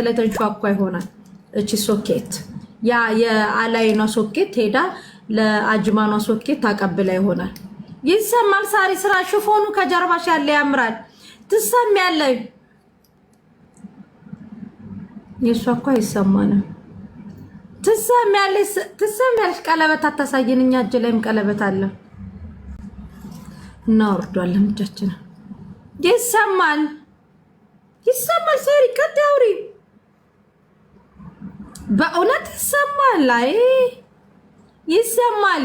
ላይ ተንሿኳ ይሆናል። እቺ ሶኬት ያ የአላይኗ ሶኬት ሄዳ ለአጅማኗ ሶኬት ታቀብላ ይሆናል። ይሰማል። ሳሪ ስራ ሽፎኑ ከጀርባሽ ያለ ያምራል። ትሰሚያለሽ? የሷ እኮ አይሰማንም። ትሰሚያለሽ? ቀለበት አታሳየን። እኛ እጅ ላይም ቀለበት አለ። እናወርዷለን እጃችንን። ይሰማል። ሳሪ ቀጥ አውሪ። በእውነት ይሰማል። አይ ይሰማል።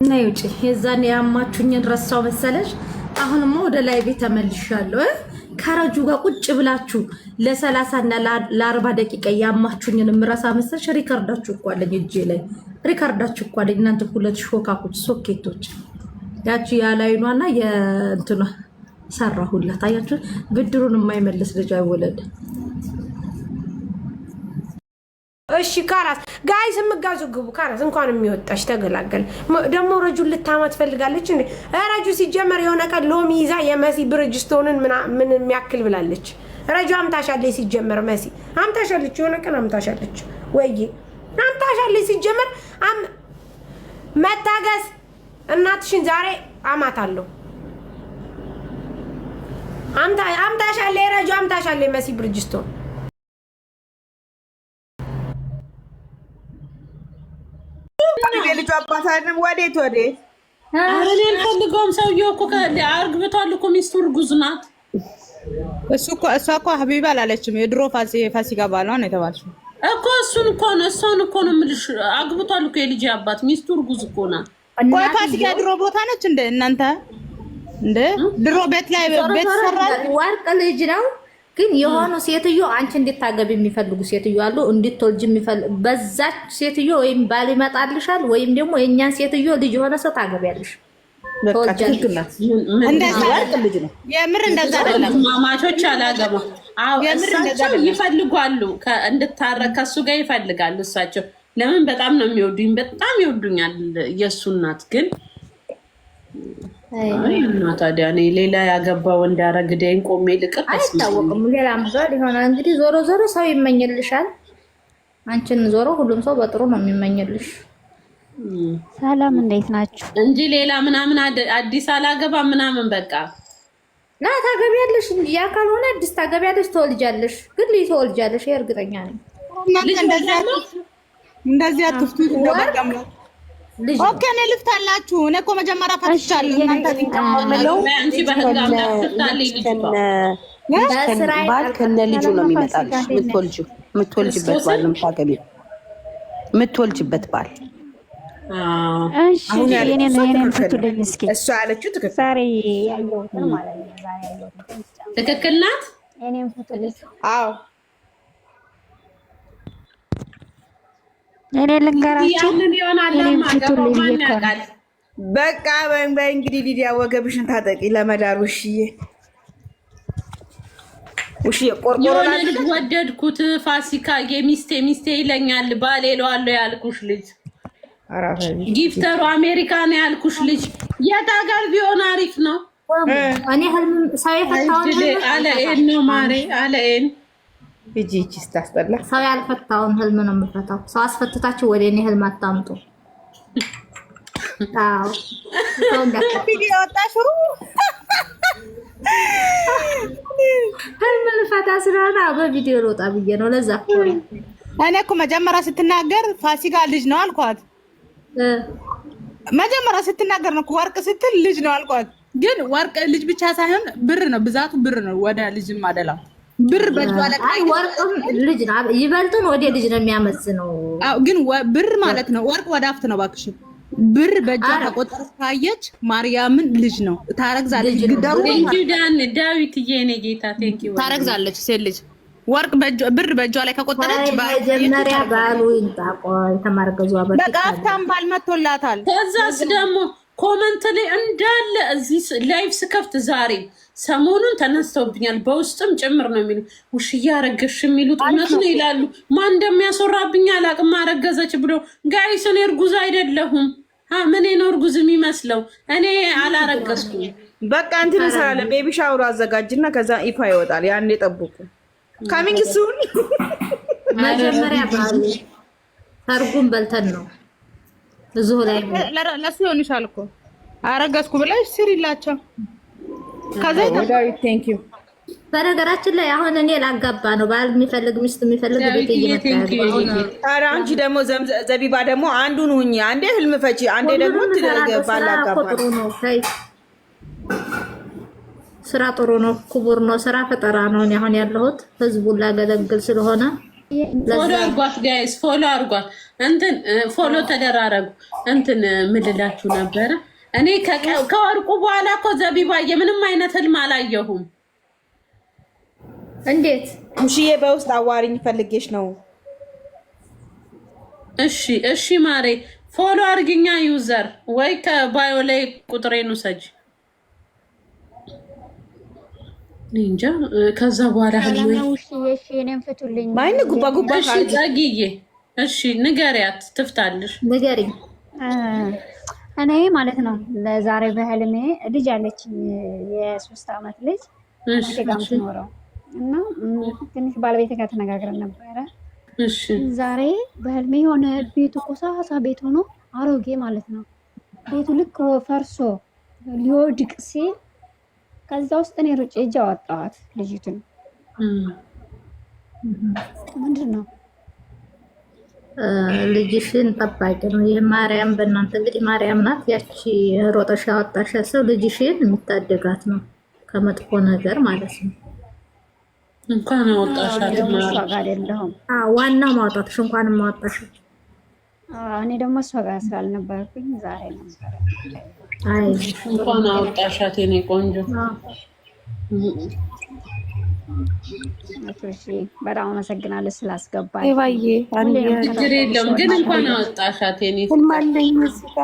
እና ይውጪ የዛን ያማችሁኝን ረሳው መሰለሽ። አሁንማ ወደ ላይ ቤት ተመልሻለሁ። ከረጁ ጋር ቁጭ ብላችሁ ለ30 እና ለ40 ደቂቃ ያማችሁኝን ምረሳ መሰለሽ። ሪከርዳችሁ እኮ አለኝ እጄ ላይ ሪከርዳችሁ እኮ አለኝ። እናንተ ሁለት ሾካኮች ሶኬቶች ያቺ ያላይኗና የእንትኗ ሰራሁላት። አያችሁ ብድሩን የማይመልስ ልጅ አይወለድ። እሺ ካራስ ጋይስ ምጋዙ ግቡ። ካራስ እንኳን የሚወጣሽ ተገላገል። ደግሞ ረጁን ልታማት ፈልጋለች እንዴ? ረጁ ሲጀመር የሆነ ቀን ሎሚ ይዛ የመሲ ብርጅስቶንን ምን የሚያክል ብላለች። ረጁ አምታሻለች። ሲጀመር መሲ አምታሻለች። የሆነ ቀን አምታሻለች። ወይ አምታሻለች። ሲጀመር መታገስ እናትሽን ዛሬ አማታለሁ። አምታሻለች። ረጁ አምታሻለች። መሲ ብርጅስቶን ልጅ አባት አይደለም። ወዴት እኔ አልፈልገውም። ሰውዬው እኮ አርግብቷል እኮ ሚስቱ እርጉዝ ናት። እሷ እኮ ሀቢባ አላለችም። የድሮ ፋሲካ ባሏ ነው የተባልሽው እኮ። እሱን እኮ ነው የምልሽ። አግብቷል እኮ የልጅ አባት፣ ሚስቱ እርጉዝ እኮ ናት። ቆይ ፋሲካ ድሮ ቦታ ነች እንደ እናንተ እንደ ድሮ ቤት ላይ ቤት ሰራል። ወርቅ ልጅ ነው ግን የሆኑ ሴትዮ አንቺ እንድታገቢ የሚፈልጉ ሴትዮ አሉ። እንድትወልጅ የሚፈልጉ በዛች ሴትዮ ወይም ባል ይመጣልሻል ወይም ደግሞ የኛን ሴትዮ ልጅ የሆነ ሰው ታገቢያለሽ። ተወልጃለሽ። እንደዛ ወርቅ ልጅ ነው የምር። እንደዛ አይደለም ማማቾች አላገባ። አዎ እሳቸው ይፈልጋሉ እንድታረቅ ከሱ ጋር ይፈልጋሉ። እሳቸው ለምን በጣም ነው የሚወዱኝ፣ በጣም ይወዱኛል። የሱ እናት ግን እና ታዲያ እኔ ሌላ ያገባ ወንድ አረግደኝ ቆሜ ልቅር አይታወቅም። ሌላ ምዛል ይሆናል እንግዲህ። ዞሮ ሰው ይመኝልሻል። አንቺን ዞሮ ሁሉም ሰው በጥሩ ነው የሚመኝልሽ። ሰላም እንዴት ናችሁ? እንጂ ሌላ ምናምን አዲስ አላገባ ምናምን በቃ ና ታገቢያለሽ እንጂ ያ ካልሆነ አዲስ ታገቢያለሽ፣ ትወልጃለሽ። ግን ልጅ ትወልጃለሽ፣ እርግጠኛ ነኝ። እንደዚህ አትፍቱ እንደበቀም ኦኬ ነው ልፍታላችሁ። እኔ እኮ መጀመሪያ ፈትቻለሁ። እናንተ ትንቀማለው አንቺ በህግ አምላክ ፍታለኝ። ባል ከነ ልጁ ነው የሚመጣልሽ። የምትወልጅበት ባል ነው የምታገቢው። የምትወልጅበት ባል እሺ። የኔን ፍቱልኝ እስኪ። እሷ ያለችው ትክክል። ዛሬ ያየሁት ማለት ነው። ዛሬ ያየሁት ትክክል ናት። የኔን ፍቱልኝ። አዎ እኔ ልንገራችሁ በቃ በእንግዲህ ሊዲያ ወገብሽን ታጠቂ ለመዳር ውሽዬ ቆርቆሮ ልጅ ወደድኩት። ፋሲካ ሚስቴ ይለኛል ባሌ እለዋለሁ ያልኩሽ ልጅ ጊፍተሩ አሜሪካ ነው ያልኩሽ ልጅ የት ሀገር ቢሆን አሪፍ ነው? እኔ ህልም ሰው የፈታውን አለኤን ነው ማሬ አለኤን ሂጂ ስታስጠላ። ሰው ያልፈታውን ህልም ነው የምፈታው። ሰው አስፈትታችሁ ወደ እኔ ህልም አታምጡ። አዎ ቪዲዮ ወጣሽሩ ህልም ልፈታ ስለሆነ በቪዲዮ ልወጣ ብዬ ነው። ለዛ እኮ እኔ እኮ መጀመሪያ ስትናገር ፋሲካ ልጅ ነው አልኳት። መጀመሪያ ስትናገር ነው ወርቅ ስትል ልጅ ነው አልኳት። ግን ወርቅ ልጅ ብቻ ሳይሆን ብር ነው፣ ብዛቱ ብር ነው። ወደ ልጅም አደላው ብር በእጇ ላይ ወርቅም ልጅ ነው። ይበልጡን ወደ ልጅ ነው የሚያመዝነው። አዎ ግን ብር ማለት ነው። ወርቅ ወደ አፍት ነው እባክሽ። ብር በእጇ ተቆጠረ ካየች ማርያምን ልጅ ነው። ታረግዛለች። ግዳው ዳዊት የኔ ጌታ ቴንኪው ታረግዛለች። ሴት ልጅ ወርቅ ብር በእጇ ላይ ከቆጠረች መጀመሪያ ባሉ ይንጣቆ የተማርገዟ በቃ ሀብታም ባል መጥቶላታል። ከዛስ ደግሞ ኮመንት ላይ እንዳለ እዚህ ላይቭ ስከፍት ዛሬ ሰሞኑን ተነስተውብኛል። በውስጥም ጭምር ነው የሚሉ ውሽዬ አረገሽ የሚሉት እውነት ነው ይላሉ። ማን እንደሚያስወራብኝ አላቅም። አረገዘች ብሎ ጋይስ እኔ እርጉዝ አይደለሁም። ምን ነው እርጉዝ የሚመስለው? እኔ አላረገዝኩም። በቃ እንትን እንሰራለን። ቤቢ ሻወር አዘጋጅና ከዛ ይፋ ይወጣል። ያኔ ጠብቁ። ካሚንግ ሱን መጀመሪያ ባሉ ሰርጉን በልተን ነው እዚሁ ላይ ለሱ ይሆንሻል እኮ አረገዝኩ ብለሽ ስሪላቸው። ከዛ ቴንክ ዩ። በነገራችን ላይ አሁን እኔ ላጋባ ነው። ባል የሚፈልግ ሚስት የሚፈልግ ቤት እየመጣ ነው። ኧረ አንቺ ደግሞ ዘቢባ ደግሞ አንዱን ሁኚ። አንዴ ህልም ፈቺ፣ አንዴ ደግሞ ባላጋባ። ስራ ጥሩ ነው፣ ክቡር ነው። ስራ ፈጠራ ነው። እኔ አሁን ያለሁት ህዝቡን ላገለግል ስለሆነ ፎሎ አርጓት ጋይስ፣ ፎሎ አርጓት። እንትን ፎሎ ተደራረጉ። እንትን ምልላችሁ ነበረ እኔ ከወርቁ በኋላ እኮ ዘቢባዬ ምንም አይነት ህልም አላየሁም። እንዴት ሙሽዬ በውስጥ አዋሪኝ ፈልጌሽ ነው። እሺ እሺ ማሬ ፎሎ አርግኛ ዩዘር ወይ ከባዮ ላይ ቁጥሬን ውሰጂ። እንጃ ከዛ በኋላ ህልም እሺ እኔም ፍቱልኝ። ማይነ ጉባ ጉባ እሺ ጸጊዬ እሺ ንገሪያት ትፍታለሽ። ንገሪኝ። እኔ ማለት ነው ለዛሬ በህልሜ ልጅ አለች የ3 ዓመት ልጅ ጋር ትኖረው እና ትንሽ ባለቤት ጋር ተነጋግረን ነበረ። እሺ ዛሬ በህልሜ የሆነ ቤቱ ቆሳሳ ቤት ሆኖ አሮጌ ማለት ነው። ቤቱ ልክ ፈርሶ ሊወድቅ ሲል ከዛ ውስጥ እኔ ሩጬ እጅ አወጣኋት ልጅቱን። ምንድን ነው ልጅሽን ጠባቂ ነው። ይህ ማርያም በእናንተ እንግዲህ ማርያም ናት። ያቺ ሮጠሻ አወጣሻ ሰው ልጅሽን የሚታደጋት ነው ከመጥፎ ነገር ማለት ነው። እንኳን አወጣሻት እሷ ጋር አይደለሁም። ዋናው ማውጣትሽ እንኳን ማውጣሽ። እኔ ደግሞ እሷ ጋር ስላልነበርኩኝ ዛሬ ነበር። አይ እንኳን አወጣሻት የኔ ቆንጆ። እሺ በጣም አመሰግናለሁ ስላስገባኝ። ይባዬ ችግር የለውም ግን እንኳን አወጣሻት የኔ ሁልማለኝ ሙዚቃ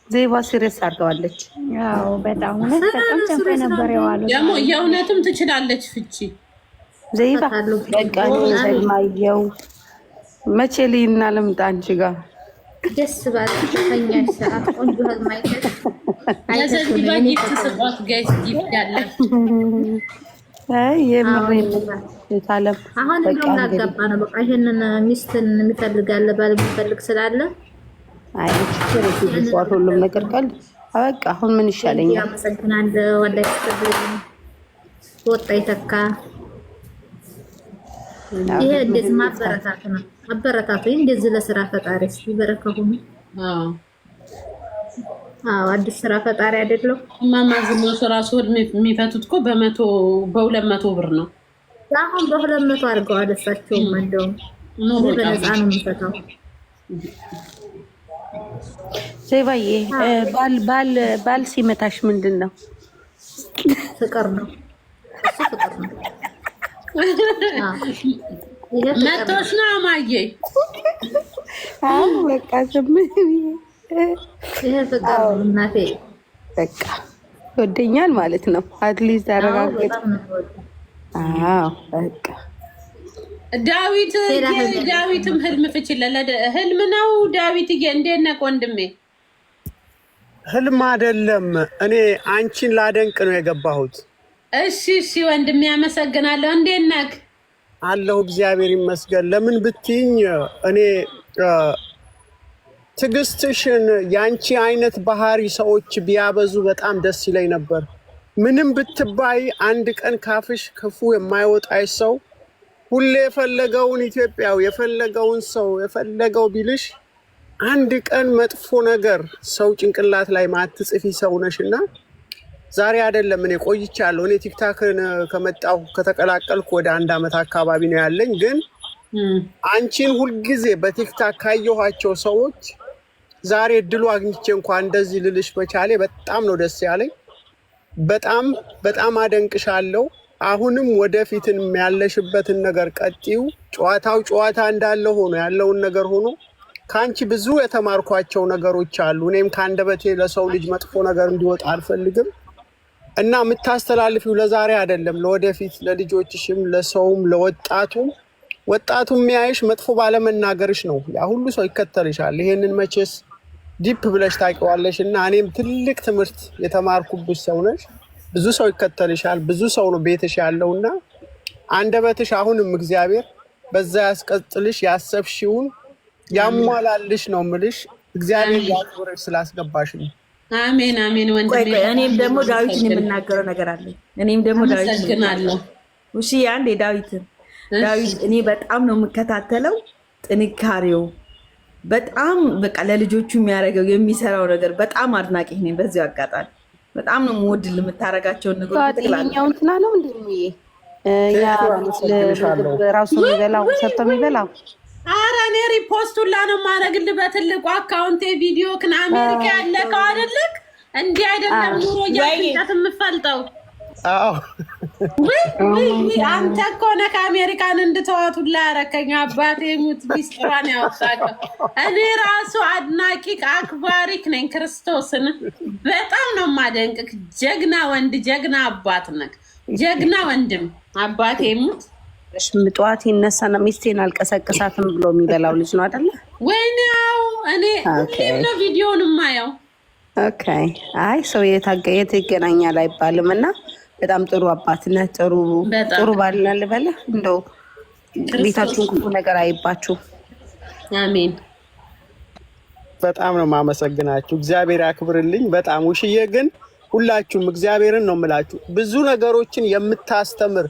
ዘይባ ሲሪየስ አድርገዋለች። ያው በጣም በጣም ጨምሮ ነበር የዋሉት። ደግሞ የእውነትም ትችላለች ፍቺ ዘይባ በቃ ዘልማየው መቼ ልይና ልምጣ አንቺ ጋር ደስ ባለሽ ተኛሽ ሰዓት ቆንጆ ህልማይተሽ ለዘቢባ ጊፍት ስጧት ጋይስ። ጊፍት ያለ አይ የምሬን ታለም አሁን እንደውም ላጋባ ነው። በቃ ይሄንን ሚስትን የሚፈልጋለ ባል የሚፈልግ ስላለ አይ ችግር ሁሉም ነገር ካለ በቃ አሁን ምን ይሻለኛል? አመሰግናለሁ። ወላሂ ተብለኝ ወጣ ይተካ። ይሄ እንደዚህ ማበረታቱ ነው። አበረታቱ እንደዚህ ለስራ ፈጣሪ እስቲ በረከሁም። አዲስ ስራ ፈጣሪ አይደለም። ማማ ዝሞት ራሱ የሚፈቱት እኮ በ200 ብር ነው። አሁን በ200 አድርገዋል። እሳቸውም እንደውም በነፃ ነው የሚፈታው። ዘይባዬ ባል ሲመታሽ ምንድን ነው? ፍቅር ነው። እሱ ፍቅር ነው። መቶሽ ነው አማዬ። በቃ ዝም ይሄ ፍቅር ነው እናቴ። በቃ ይወደኛል ማለት ነው። አትሊስት አረጋግጥ። በቃ ዳዊትም ህልም ፍችለ ህልም ነው። ዳዊትዬ እንዴት ነህ ወንድሜ? ህልም አይደለም። እኔ አንቺን ላደንቅ ነው የገባሁት። እሺ ወንድሜ አመሰግናለሁ። እንዴት ነህ? አለሁ እግዚአብሔር ይመስገን። ለምን ብትይኝ እኔ ትዕግስትሽን ያንቺ አይነት ባህሪ ሰዎች ቢያበዙ በጣም ደስ ይለኝ ነበር። ምንም ብትባይ አንድ ቀን ካፍሽ ክፉ የማይወጣሽ ሰው ሁሌ የፈለገውን ኢትዮጵያው የፈለገውን ሰው የፈለገው ቢልሽ አንድ ቀን መጥፎ ነገር ሰው ጭንቅላት ላይ ማትጽፊ ሰው ነሽና ዛሬ አይደለም እኔ ቆይቻለሁ። እኔ ቲክታክን ከመጣሁ ከተቀላቀልኩ ወደ 1 ዓመት አካባቢ ነው ያለኝ። ግን አንቺን ሁልጊዜ በቲክታክ ካየኋቸው ሰዎች ዛሬ እድሉ አግኝቼ እንኳን እንደዚህ ልልሽ በቻሌ በጣም ነው ደስ ያለኝ። በጣም በጣም አደንቅሻለሁ። አሁንም ወደፊትም ያለሽበትን ነገር ቀጥዩ። ጨዋታው ጨዋታ እንዳለ ሆኖ ያለውን ነገር ሆኖ ከአንቺ ብዙ የተማርኳቸው ነገሮች አሉ። እኔም ከአንደበቴ ለሰው ልጅ መጥፎ ነገር እንዲወጣ አልፈልግም እና የምታስተላልፊው ለዛሬ አይደለም፣ ለወደፊት ለልጆችሽም፣ ለሰውም፣ ለወጣቱም ወጣቱ የሚያይሽ መጥፎ ባለመናገርሽ ነው። ያ ሁሉ ሰው ይከተልሻል። ይሄንን መቼስ ዲፕ ብለሽ ታውቂዋለሽ እና እኔም ትልቅ ትምህርት የተማርኩብሽ ሰው ነሽ። ብዙ ሰው ይከተልሻል። ብዙ ሰው ነው ቤትሽ ያለውና አንደበትሽ አሁንም እግዚአብሔር በዛ ያስቀጥልሽ፣ ያሰብሽውን ያሟላልሽ ነው የምልሽ። እግዚአብሔር ያክብርሽ ስላስገባሽ ነው። አሜን አሜን። ወንድሜ እኔም ደግሞ ዳዊትን የምናገረው ነገር አለ። እኔም ደግሞ ዳዊትን እሺ፣ አንዴ ዳዊት እኔ በጣም ነው የምከታተለው። ጥንካሬው በጣም በቃ ለልጆቹ የሚያደርገው የሚሰራው ነገር በጣም አድናቂ ነኝ። በዚህ አጋጣሚ በጣም ነው የምወድል የምታረጋቸውን ነገሮች ጥላኛው እንትና ነው እንዴ ያ ራሱ የሚበላው ሰርቶ የሚበላው። ኧረ እኔ ሪፖስት ሁላ ነው የማደርግልህ በትልቁ አካውንቴ ቪዲዮ ክን አሜሪካ ያለከው አይደለክ? እንዲህ አይደለም ኑሮ እያፍንጫት የምፈልጠው። ወይ አንተ እኮ ነህ ከአሜሪካን እንድተዋት ሁላ ያረከኝ። አባቴ ሙት ሚስጥሯን ያወጣከው። እኔ ራሱ አድናቂ አክባሪክ ነኝ። ክርስቶስን በጣም ነው የማደንቅክ። ጀግና ወንድ፣ ጀግና አባት ነህ፣ ጀግና ወንድም። አባቴ ሙት ጠዋት ይነሳና ሚስቴን አልቀሰቅሳትም ብሎ የሚበላው ልጅ ነው አይደለ? ወይኔ እኔ ነው ቪዲዮን የማየው። ኦኬ አይ ሰው የት ይገናኛል አይባልም። እና በጣም ጥሩ አባትነት፣ ጥሩ ባልና ልበለ እንደው ቤታችሁን ክፉ ነገር አይባችሁ። አሜን። በጣም ነው የማመሰግናችሁ። እግዚአብሔር ያክብርልኝ። በጣም ውሽዬ ግን ሁላችሁም እግዚአብሔርን ነው የምላችሁ። ብዙ ነገሮችን የምታስተምር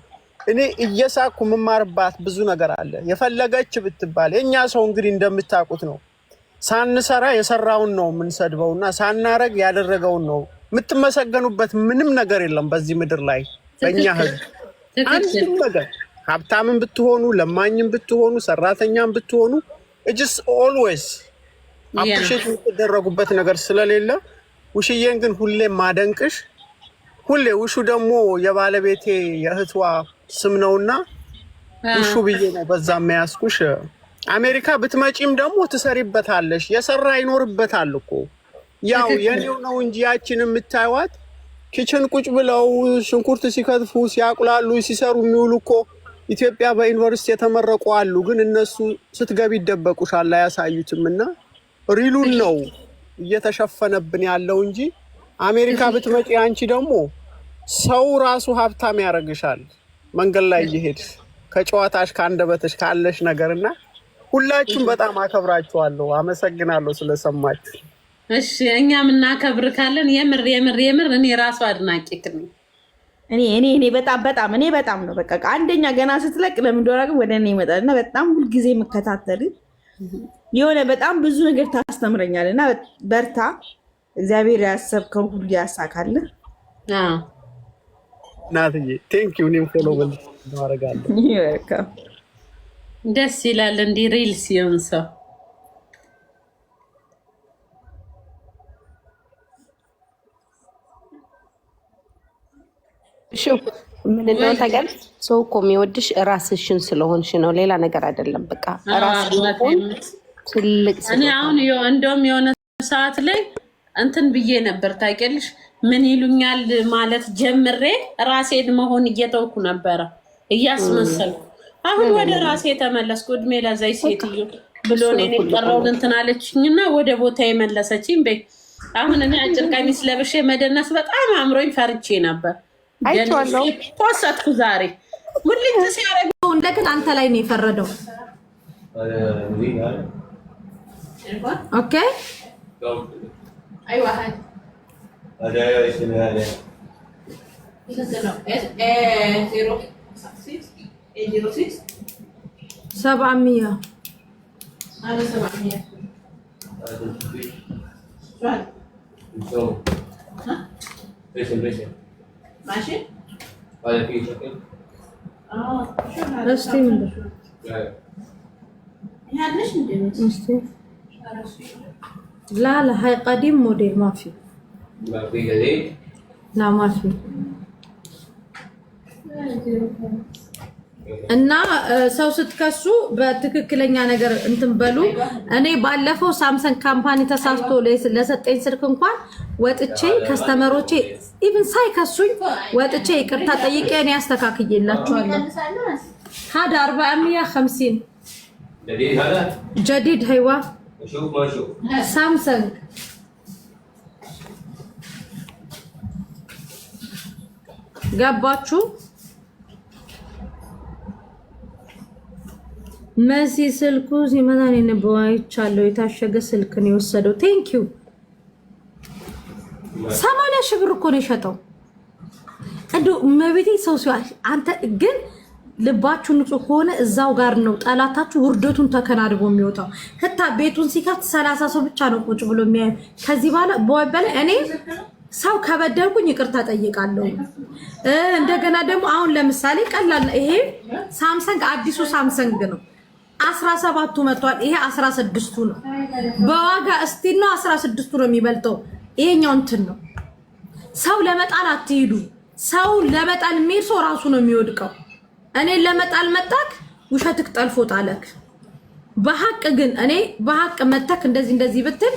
እኔ እየሳኩ የምማርባት ብዙ ነገር አለ። የፈለገች ብትባል የኛ ሰው እንግዲህ እንደምታውቁት ነው። ሳንሰራ የሰራውን ነው የምንሰድበውና ሳናረግ ያደረገውን ነው። የምትመሰገኑበት ምንም ነገር የለም በዚህ ምድር ላይ በእኛ ህዝብ። አንድም ነገር ሀብታምን ብትሆኑ፣ ለማኝም ብትሆኑ፣ ሰራተኛም ብትሆኑ እጅስ ኦልዌይስ አፕሪሼት የምትደረጉበት ነገር ስለሌለ ውሽዬን ግን ሁሌ ማደንቅሽ። ሁሌ ውሹ ደግሞ የባለቤቴ የእህቷ ስም ነውና ውሹ ብዬ ነው በዛ የሚያስኩሽ። አሜሪካ ብትመጪም ደግሞ ትሰሪበታለሽ። የሰራ ይኖርበታል እኮ ያው የኔው ነው እንጂ ያችን የምታዩት ኪችን ቁጭ ብለው ሽንኩርት ሲከትፉ ሲያቁላሉ ሲሰሩ የሚውሉ እኮ ኢትዮጵያ በዩኒቨርሲቲ የተመረቁ አሉ። ግን እነሱ ስትገቢ ይደበቁሻል፣ አያሳዩትምና ሪሉን ነው እየተሸፈነብን ያለው እንጂ አሜሪካ ብትመጪ አንቺ ደግሞ ሰው ራሱ ሀብታም ያደርግሻል። መንገድ ላይ እየሄድሽ ከጨዋታሽ ከአንደበትሽ ካለሽ ነገርና ሁላችሁም በጣም አከብራችኋለሁ። አመሰግናለሁ ስለሰማችሁ። እሺ እኛም እናከብርካለን። የምር የምር የምር እኔ ራሱ አድናቂክ ነኝ። እኔ በጣም ነው በቃ አንደኛ ገና ስትለቅ ለምን እንደሆነ ግን ወደ እኔ ይመጣልና በጣም ሁልጊዜ የምከታተል የሆነ በጣም ብዙ ነገር ታስተምረኛልና በርታ። እግዚአብሔር ያሰብከው ሁሉ ያሳካልህ። ናትዬ ቴንክ ዩ። እኔም ፎሎ አደርጋለሁ። ደስ ይላል እንዲህ ሪል ሲሆን ሰው። እሺ ምን እንደሆነ ታውቂያለሽ? ሰው እኮ የሚወድሽ ራስሽን ስለሆንሽ ነው፣ ሌላ ነገር አይደለም። በቃ ራስሽን ትልቅ እኔ አሁን እንደውም የሆነ ሰዓት ላይ እንትን ብዬ ነበር ታውቂያለሽ? ምን ይሉኛል ማለት ጀምሬ ራሴን መሆን እየተውኩ ነበረ እያስመሰልኩ። አሁን ወደ ራሴ ተመለስኩ። እድሜ ለዛይ ሴትዮ ብሎ እኔን የቀረውን እንትን አለችኝና ወደ ቦታ የመለሰችኝ። በይ አሁን እኔ አጭር ቀሚስ ለብሼ መደነስ በጣም አምሮኝ ፈርቼ ነበር። አይቼዋለሁ። ፖስትኩ ዛሬ ሙልጭ ሲያደርገው እንደገና አንተ ላይ ነው የፈረደው። ኦኬ ايوه هات هذا اسمه هذا ينزل 06 700 هذا 700 شو ها ايش ماشي هذا فيه شكل شو هذا رستي من ده هذا ليش رستي لا هاي قديم موديل ما في جديد لا ما في እና ሰው ስትከሱ በትክክለኛ ነገር እንትን በሉ። እኔ ባለፈው ሳምሰንግ ካምፓኒ ተሳስቶ ለሰጠኝ ስልክ እንኳን ወጥቼ ከስተመሮቼ ኢቭን ሳይከሱኝ ወጥቼ ይቅርታ ጠይቄ እኔ አስተካክዬላቸዋለሁ። هذا 450 جديد هذا؟ جديد ايوه شوف ما شوف سامسونج ገባችሁ? መሲ ስልኩ ሲመጣ ነው በዋይቻለሁ። የታሸገ ስልክ ነው የወሰደው። ቴንክ ዩ 80 ሺህ ብር እኮ ነው የሸጠው። እንደው መቤቴ ሰው ሲዋል አንተ ግን ልባችሁ ንጹህ ከሆነ እዛው ጋር ነው ጠላታችሁ ውርደቱን ተከናድቦ የሚወጣው። ከታ ቤቱን ሲከፍት 30 ሰው ብቻ ነው ቁጭ ብሎ የሚያይ። ከዚህ በኋላ እኔ ሰው ከበደልኩኝ ይቅርታ ጠይቃለሁ። እንደገና ደግሞ አሁን ለምሳሌ ቀላል ይሄ ሳምሰንግ አዲሱ ሳምሰንግ ነው 17ቱ መጥቷል። ይሄ 16ቱ ነው በዋጋ እስቲል ነው 16ቱ ነው የሚበልጠው። ይሄኛው እንትን ነው። ሰው ለመጣል አትሂዱ። ሰው ለመጣል የሚሄድ ሰው ራሱ ነው የሚወድቀው። እኔ ለመጣል መጣክ ውሸትክ ጠልፎ ጣለክ። በሐቅ ግን እኔ በሐቅ መተክ እንደዚህ ብትል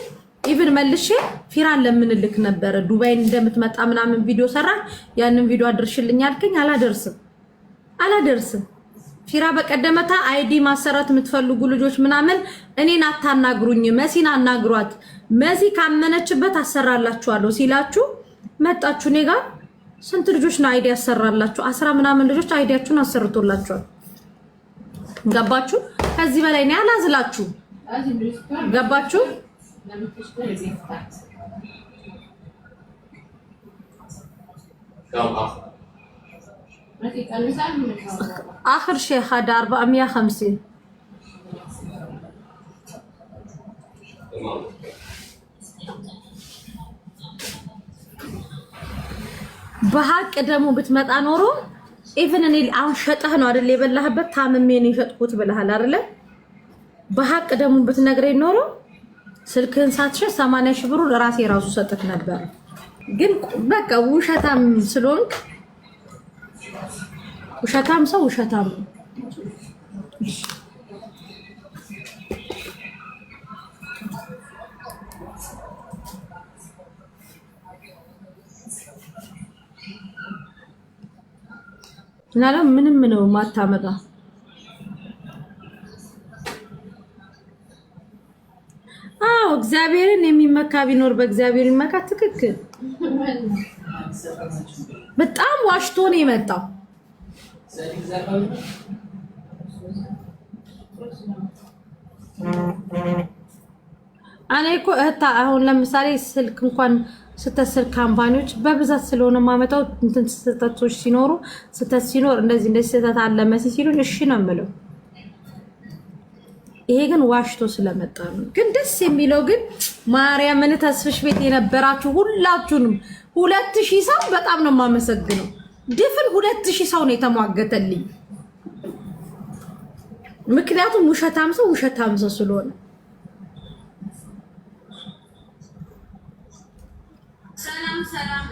ኢቭን መልሼ ፊራን ለምንልክ ነበር ዱባይ እንደምትመጣ ምናምን ቪዲዮ ሰራ። ያንን ቪዲዮ አድርሽልኝ አልከኝ። አላደርስም። ፊራ በቀደመታ አይዲ ማሰራት የምትፈልጉ ልጆች ምናምን እኔን አታናግሩኝ፣ መሲን አናግሯት፣ መሲ ካመነችበት አሰራላችኋለሁ ሲላችሁ መጣችሁ። እኔ ጋር ስንት ልጆች ነው አይዲ ያሰራላችሁ? 10 ምናምን ልጆች አይዲያችሁን አሰርቶላችኋል። ገባችሁ? ከዚህ በላይ እኔ አላዝላችሁ። ገባችሁ? آخر شيء هذا 450 በሐቅ ደግሞ ብትመጣ ኖሮ ኢቭን እኔ አሁን ሸጠህ ነው አይደል የበላህበት ታምሜ ነው የሸጥኩት ብለሃል አይደል? በሐቅ ደግሞ ብትነግረኝ ኖሮ ስልክህን ሳትሸጥ 80 ሺህ ብሩ ለራሴ ራሱ ሰጥክ ነበር። ግን በቃ ውሸታም ስለሆንክ ውሸታም ሰው ውሸታም ነው። እና ምንም ነው ማታመጣ። አዎ እግዚአብሔርን የሚመካ ቢኖር በእግዚአብሔር ይመካ። ትክክል። በጣም ዋሽቶ ነው የመጣው። እኔ እኮ አሁን ለምሳሌ ስልክ እንኳን ስተስልክ ካምፓኒዎች በብዛት ስለሆነ ማመጣው እንትን ስተቶች ሲኖሩ ሲኖር እንደዚህ ስተት አለ መሲ ሲሉን እሺ ነው የምለው። ይሄ ግን ዋሽቶ ስለመጣ ነው። ግን ደስ የሚለው ግን ማርያምን ተስፍሽ ቤት የነበራችሁ ሁላችሁንም 2000 ሰው በጣም ነው የማመሰግነው። ድፍን 2000 ሰው ነው የተሟገተልኝ። ምክንያቱም ውሸታም ሰው ስለሆነ ሰላም